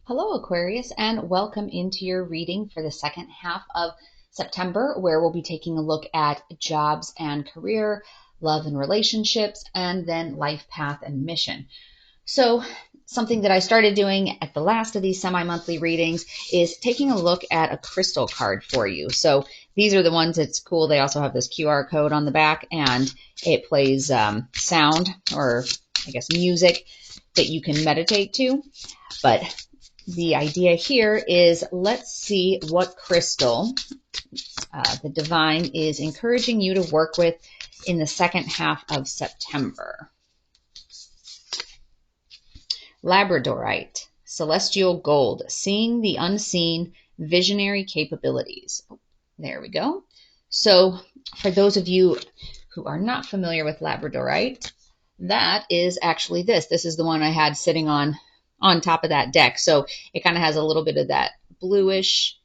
Hello, Aquarius, and welcome into your reading for the second half of September, where we'll be taking a look at jobs and career, love and relationships, and then life path and mission. So, something that I started doing at the last of these semi-monthly readings is taking a look at a crystal card for you. So, these are the ones that's cool. They also have this QR code on the back, and it plays sound, or I guess music, that you can meditate to. But the idea here is, let's see what crystal the divine is encouraging you to work with in the second half of September. Labradorite, celestial gold, seeing the unseen, visionary capabilities. There we go. So for those of you who are not familiar with labradorite, that is actually this. This is the one I had sitting on top of that deck. So it kind of has a little bit of that bluish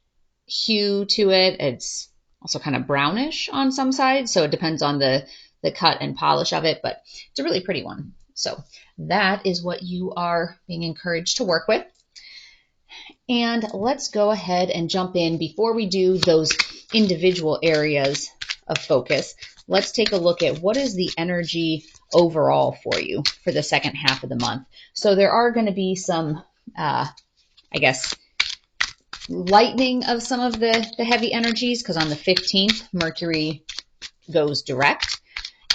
hue to it. It's also kind of brownish on some sides. So it depends on the cut and polish of it, but it's a really pretty one. So that is what you are being encouraged to work with. And let's go ahead and jump in. Before we do those individual areas of focus, let's take a look at what is the energy overall for you for the second half of the month. So there are going to be some, I guess, lightening of some of the heavy energies, because on the 15th, Mercury goes direct.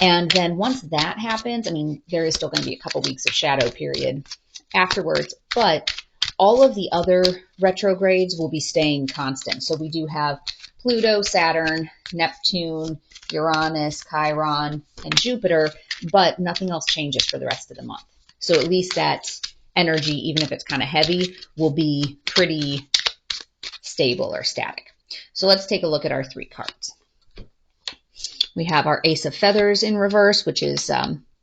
And then once that happens, I mean, there is still going to be a couple weeks of shadow period afterwards, but all of the other retrogrades will be staying constant. So we do have Pluto, Saturn, Neptune, Uranus, Chiron, and Jupiter, but nothing else changes for the rest of the month. So at least that energy, even if it's kind of heavy, will be pretty stable or static. So let's take a look at our three cards. We have our Ace of Feathers in reverse, which is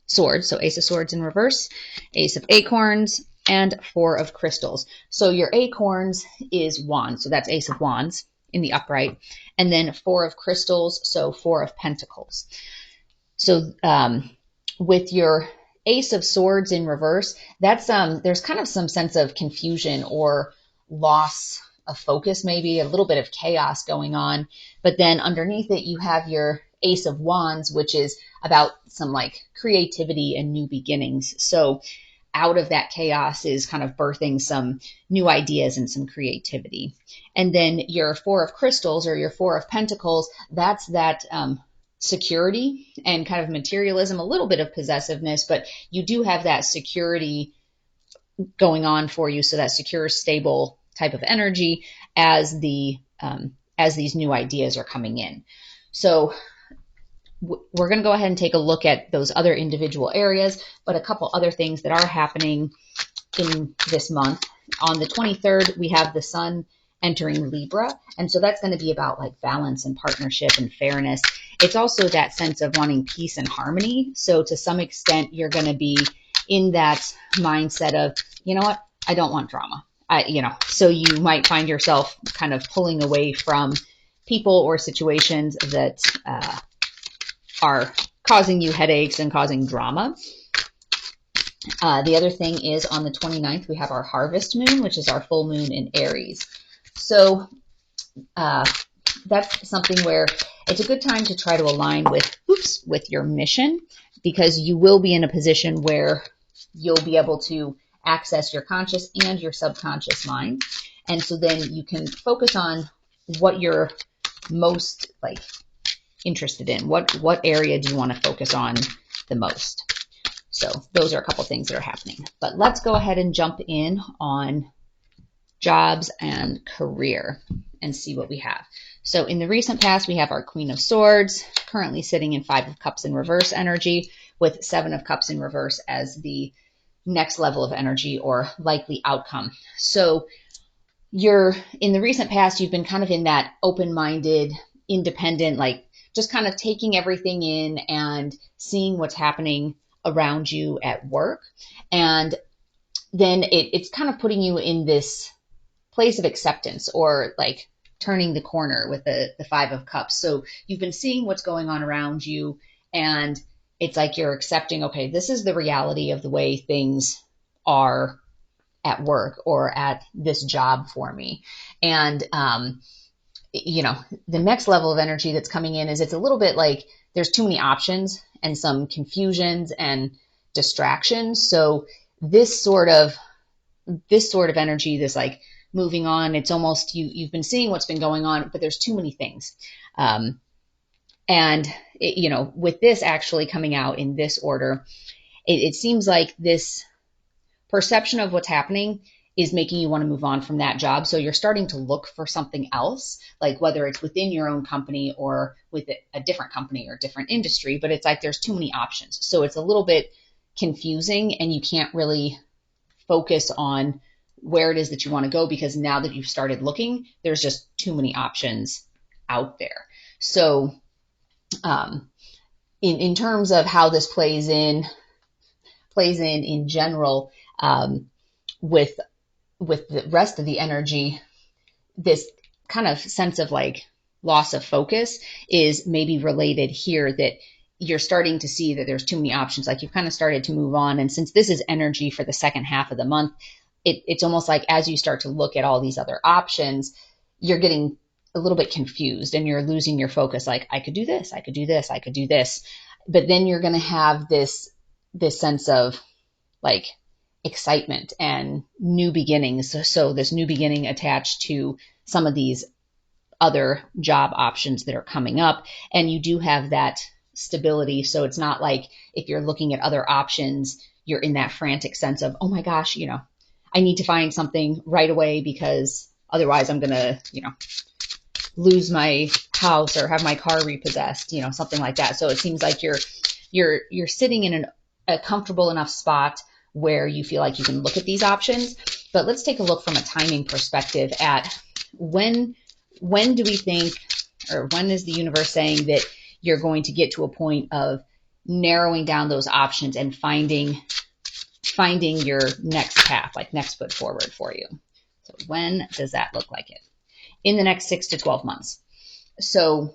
swords. So Ace of Swords in reverse, Ace of Acorns, and Four of Crystals. So your Acorns is Wands. So that's Ace of Wands in the upright. And then Four of Crystals, so Four of Pentacles. So with your Ace of Swords in reverse, that's there's kind of some sense of confusion or loss of focus, maybe a little bit of chaos going on. But then underneath it, you have your Ace of Wands, which is about some like creativity and new beginnings. So out of that chaos is kind of birthing some new ideas and some creativity. And then your Four of Crystals, or your Four of Pentacles, that's that security and kind of materialism, a little bit of possessiveness, but you do have that security going on for you. So that secure, stable type of energy as these new ideas are coming in. So we're going to go ahead and take a look at those other individual areas, but a couple other things that are happening in this month. On the 23rd, we have the Sun entering Libra, and so that's going to be about like balance and partnership and fairness. It's also that sense of wanting peace and harmony. So to some extent, you're going to be in that mindset of, you know what, I don't want drama. So you might find yourself kind of pulling away from people or situations that are causing you headaches and causing drama. The other thing is, on the 29th, we have our harvest moon, which is our full moon in Aries. So that's something where it's a good time to try to align with your mission, because you will be in a position where you'll be able to access your conscious and your subconscious mind. And so then you can focus on what you're most like interested in. What area do you want to focus on the most? So those are a couple things that are happening. But let's go ahead and jump in on jobs and career and see what we have. So in the recent past, we have our Queen of Swords currently sitting in Five of Cups in reverse energy, with Seven of Cups in reverse as the next level of energy or likely outcome. So in the recent past, you've been kind of in that open-minded, independent, like just kind of taking everything in and seeing what's happening around you at work. And then it's kind of putting you in this place of acceptance, or like turning the corner with the Five of Cups. So you've been seeing what's going on around you, and it's like you're accepting, okay, this is the reality of the way things are at work or at this job for me. And, the next level of energy that's coming in is it's a little bit like there's too many options and some confusions and distractions. So this sort of energy, this like moving on, it's almost you've been seeing what's been going on, but there's too many things. With this actually coming out in this order, it seems like this perception of what's happening is making you want to move on from that job. So you're starting to look for something else, like whether it's within your own company or with a different company or different industry, but it's like there's too many options. So it's a little bit confusing and you can't really focus on where it is that you want to go because now that you've started looking, there's just too many options out there. So in terms of how this plays in general, with the rest of the energy, this kind of sense of like loss of focus is maybe related here, that you're starting to see that there's too many options. Like you've kind of started to move on. And since this is energy for the second half of the month, it's almost like as you start to look at all these other options, you're getting a little bit confused and you're losing your focus. Like I could do this, I could do this, I could do this. But then you're going to have this sense of like excitement and new beginnings. So this new beginning attached to some of these other job options that are coming up. And you do have that stability. So it's not like if you're looking at other options, you're in that frantic sense of, oh my gosh, I need to find something right away because otherwise I'm going to, lose my house or have my car repossessed, something like that. So it seems like you're sitting in a comfortable enough spot where you feel like you can look at these options. But let's take a look from a timing perspective at when do we think, or when is the universe saying that you're going to get to a point of narrowing down those options and finding your next path, like next foot forward for you. So when does that look like it? In the next 6 to 12 months. So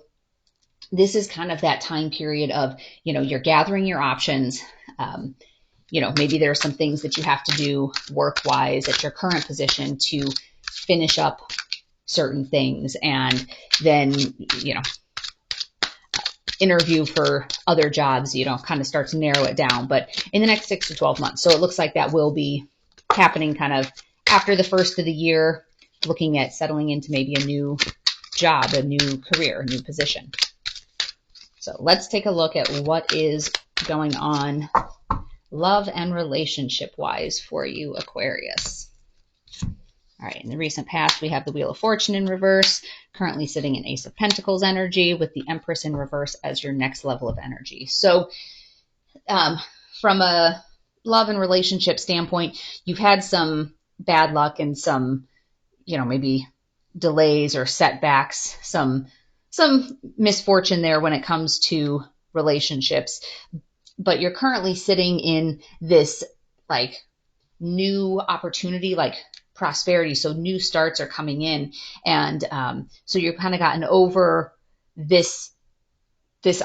this is kind of that time period of, you're gathering your options. Maybe there are some things that you have to do work-wise at your current position to finish up certain things and then, interview for other jobs, kind of start to narrow it down. But in the next 6 to 12 months. So it looks like that will be happening kind of after the first of the year, looking at settling into maybe a new job, a new career, a new position. So let's take a look at what is going on love and relationship wise for you, Aquarius. All right, in the recent past, we have the Wheel of Fortune in reverse, currently sitting in Ace of Pentacles energy with the Empress in reverse as your next level of energy. So from a love and relationship standpoint, you've had some bad luck and some, maybe delays or setbacks, some misfortune there when it comes to relationships. But you're currently sitting in this like new opportunity, like prosperity. So new starts are coming in. And so you've kind of gotten over this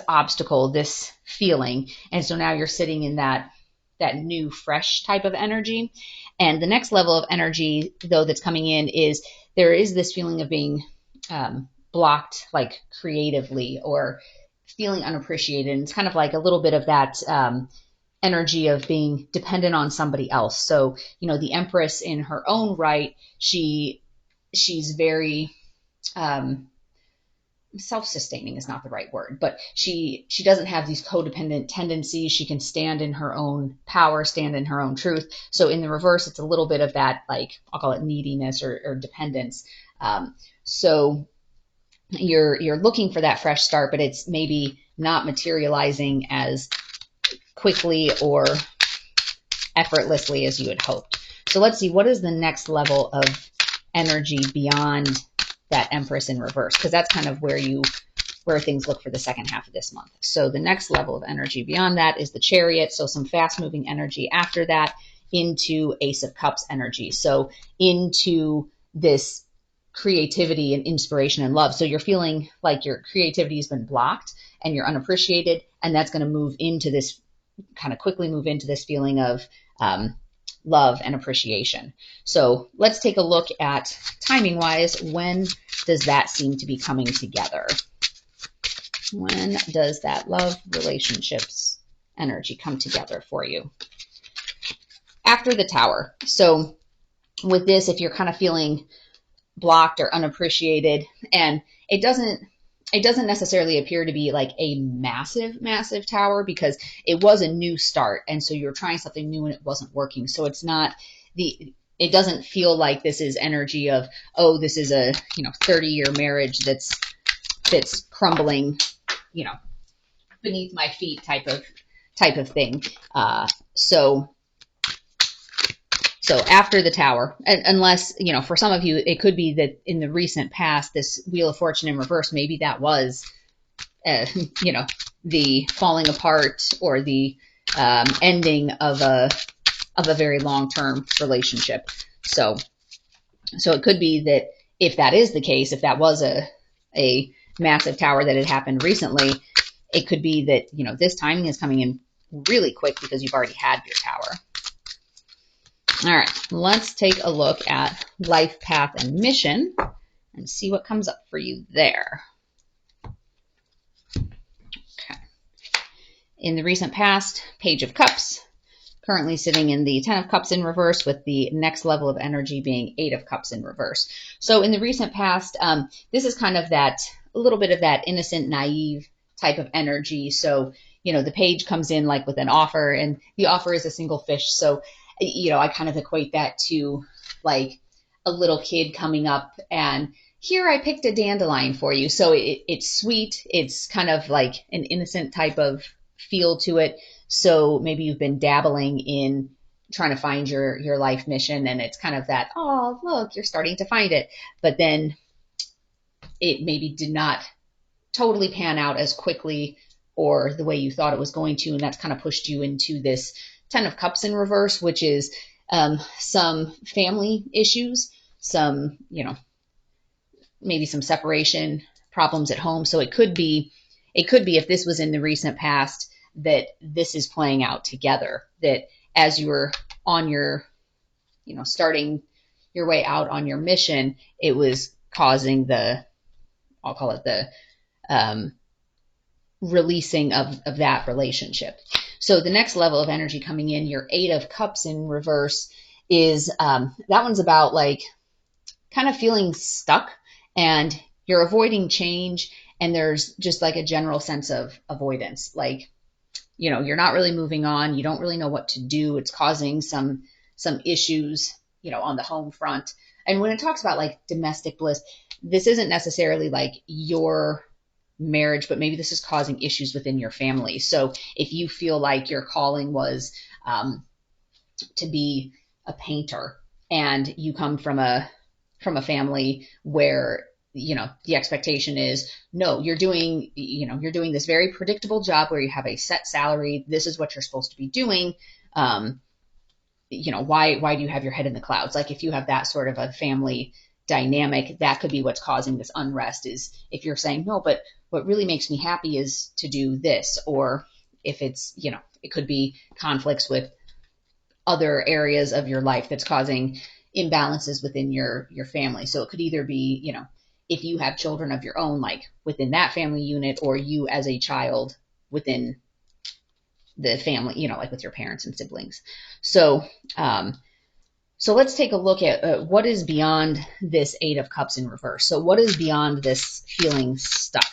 obstacle, this feeling. And so now you're sitting in that new fresh type of energy. And the next level of energy though that's coming in is there is this feeling of being blocked, like creatively, or feeling unappreciated. And it's kind of like a little bit of that energy of being dependent on somebody else. So, the Empress in her own right, she's very self-sustaining is not the right word, but she doesn't have these codependent tendencies. She can stand in her own power, stand in her own truth. So in the reverse, it's a little bit of that, like I'll call it neediness or dependence. So you're looking for that fresh start, but it's maybe not materializing as quickly or effortlessly as you had hoped. So let's see, what is the next level of energy beyond that Empress in reverse? Because that's kind of where things look for the second half of this month. So the next level of energy beyond that is the Chariot. So some fast moving energy after that into Ace of Cups energy. So into this creativity and inspiration and love. So you're feeling like your creativity has been blocked and you're unappreciated. And that's going to quickly move into this feeling of love, and appreciation. So let's take a look at timing wise. When does that seem to be coming together? When does that love, relationships, energy come together for you? After the Tower. So with this, if you're kind of feeling blocked or unappreciated, and it doesn't necessarily appear to be like a massive tower, because it was a new start, and so you're trying something new and it wasn't working. So it's not it doesn't feel like this is energy of, oh, this is a 30-year marriage that's crumbling beneath my feet type of thing. So after the Tower, unless, for some of you, it could be that in the recent past, this Wheel of Fortune in reverse, maybe that was, the falling apart or the ending of a very long-term relationship. So it could be that if that is the case, if that was a massive Tower that had happened recently, it could be that, this timing is coming in really quick because you've already had your Tower. All right, let's take a look at life path and mission and see what comes up for you there. Okay. In the recent past, Page of Cups, currently sitting in the 10 of Cups in reverse, with the next level of energy being 8 of Cups in reverse. So in the recent past, this is kind of a little bit of that innocent, naive type of energy. So, the page comes in like with an offer, and the offer is a single fish. So I kind of equate that to like a little kid coming up and, here, I picked a dandelion for you. So it's sweet. It's kind of like an innocent type of feel to it. So maybe you've been dabbling in trying to find your life mission, and it's kind of that, oh, look, you're starting to find it. But then it maybe did not totally pan out as quickly or the way you thought it was going to. And that's kind of pushed you into this 10 of Cups in reverse, which is some family issues, some, maybe some separation problems at home. So it could be if this was in the recent past, that this is playing out together, that as you were on your, starting your way out on your mission, it was causing I'll call it the releasing of that relationship. So the next level of energy coming in, your 8 of Cups in reverse, is that one's about like kind of feeling stuck, and you're avoiding change, and there's just like a general sense of avoidance. Like, you're not really moving on. You don't really know what to do. It's causing some issues, on the home front. And when it talks about like domestic bliss, this isn't necessarily like your marriage, but maybe this is causing issues within your family. So if you feel like your calling was to be a painter, and you come from a family where the expectation is, no, you're doing this very predictable job where you have a set salary, this is what you're supposed to be doing, why do you have your head in the clouds? Like, if you have that sort of a family dynamic, that could be what's causing this unrest, is if you're saying, no, but what really makes me happy is to do this. Or if it's, it could be conflicts with other areas of your life that's causing imbalances within your family. So it could either be, if you have children of your own, like within that family unit, or you as a child within the family, like with your parents and siblings. So, so let's take a look at what is beyond this 8 of Cups in reverse. So what is beyond this feeling stuck?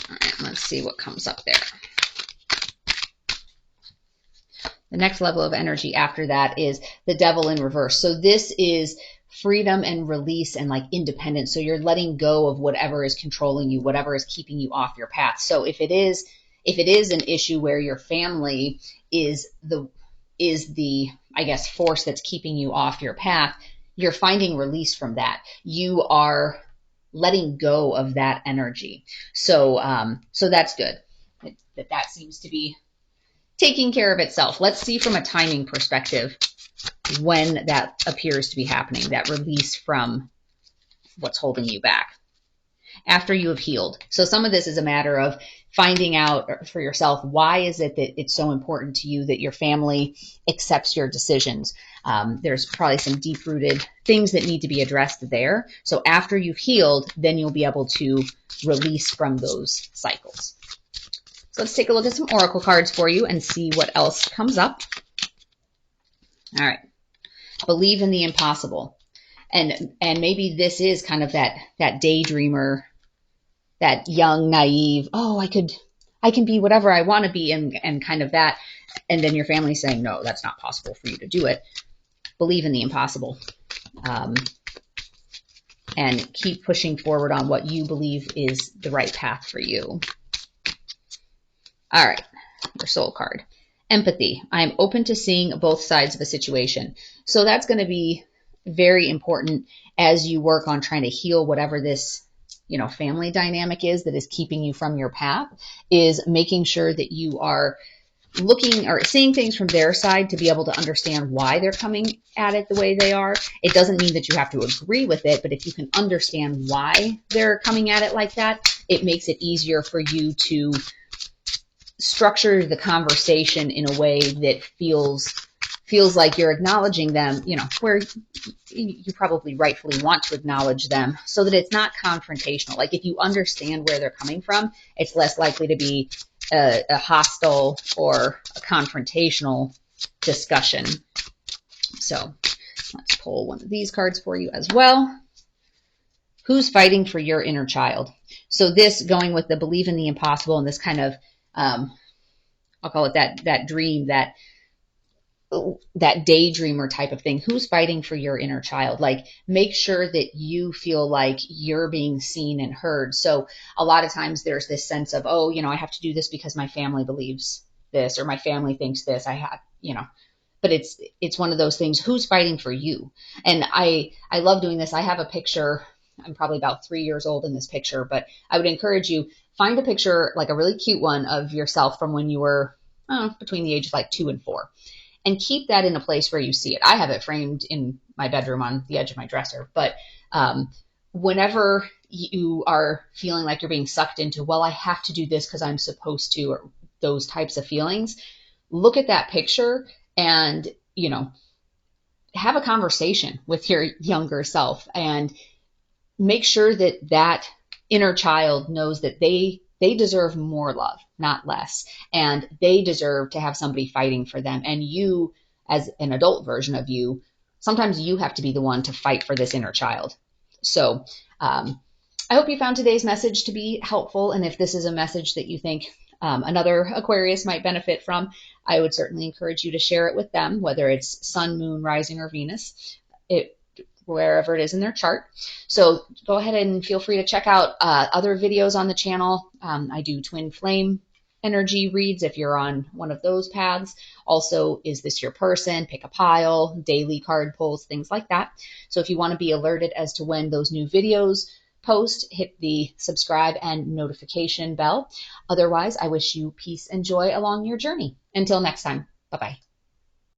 All right, let's see what comes up there. The next level of energy after that is the Devil in reverse. So this is freedom and release and like independence. So you're letting go of whatever is controlling you, whatever is keeping you off your path. So if it is an issue where your family is the I guess force that's keeping you off your path, you're finding release from that. You are letting go of that energy. So so that's good. That seems to be taking care of itself. Let's see from a timing perspective when that appears to be happening, that release from what's holding you back. After you have healed. So some of this is a matter of finding out for yourself, why is it that it's so important to you that your family accepts your decisions? There's probably some deep-rooted things that need to be addressed there. So after you've healed, then you'll be able to release from those cycles. So let's take a look at some oracle cards for you and see what else comes up. All right. Believe in the impossible. And maybe this is kind of that daydreamer, that young, naive, oh, I can be whatever I want to be, and kind of that. And then your family's saying, no, that's not possible for you to do it. Believe in the impossible. And keep pushing forward on what you believe is the right path for you. All right, your soul card. Empathy. I'm open to seeing both sides of a situation. So that's going to be very important as you work on trying to heal whatever this, family dynamic is that is keeping you from your path, is making sure that you are looking or seeing things from their side to be able to understand why they're coming at it the way they are. It doesn't mean that you have to agree with it, but if you can understand why they're coming at it like that, it makes it easier for you to structure the conversation in a way that feels like you're acknowledging them, where you probably rightfully want to acknowledge them, so that it's not confrontational. Like if you understand where they're coming from, it's less likely to be a hostile or a confrontational discussion. So let's pull one of these cards for you as well. Who's fighting for your inner child? So this, going with the believe in the impossible, and this kind of, I'll call it that dream, that daydreamer type of thing. Who's fighting for your inner child? Like, make sure that you feel like you're being seen and heard. So a lot of times there's this sense of, oh, I have to do this because my family believes this, or my family thinks this. But it's one of those things. Who's fighting for you? And I love doing this. I have a picture. I'm probably about 3 years old in this picture, but I would encourage you, find a picture, like a really cute one of yourself from when you were between the ages like 2 and 4. And keep that in a place where you see it. I have it framed in my bedroom on the edge of my dresser. But whenever you are feeling like you're being sucked into, well, I have to do this because I'm supposed to, or those types of feelings, look at that picture and, have a conversation with your younger self and make sure that inner child knows that they deserve more love, not less. And they deserve to have somebody fighting for them. And you, as an adult version of you, sometimes you have to be the one to fight for this inner child. So I hope you found today's message to be helpful. And if this is a message that you think another Aquarius might benefit from, I would certainly encourage you to share it with them, whether it's Sun, Moon, Rising, or Venus, wherever it is in their chart. So go ahead and feel free to check out other videos on the channel. I do twin flame energy reads if you're on one of those paths. Also, is this your person? Pick a pile, daily card pulls, things like that. So if you want to be alerted as to when those new videos post, hit the subscribe and notification bell. Otherwise, I wish you peace and joy along your journey. Until next time, bye-bye.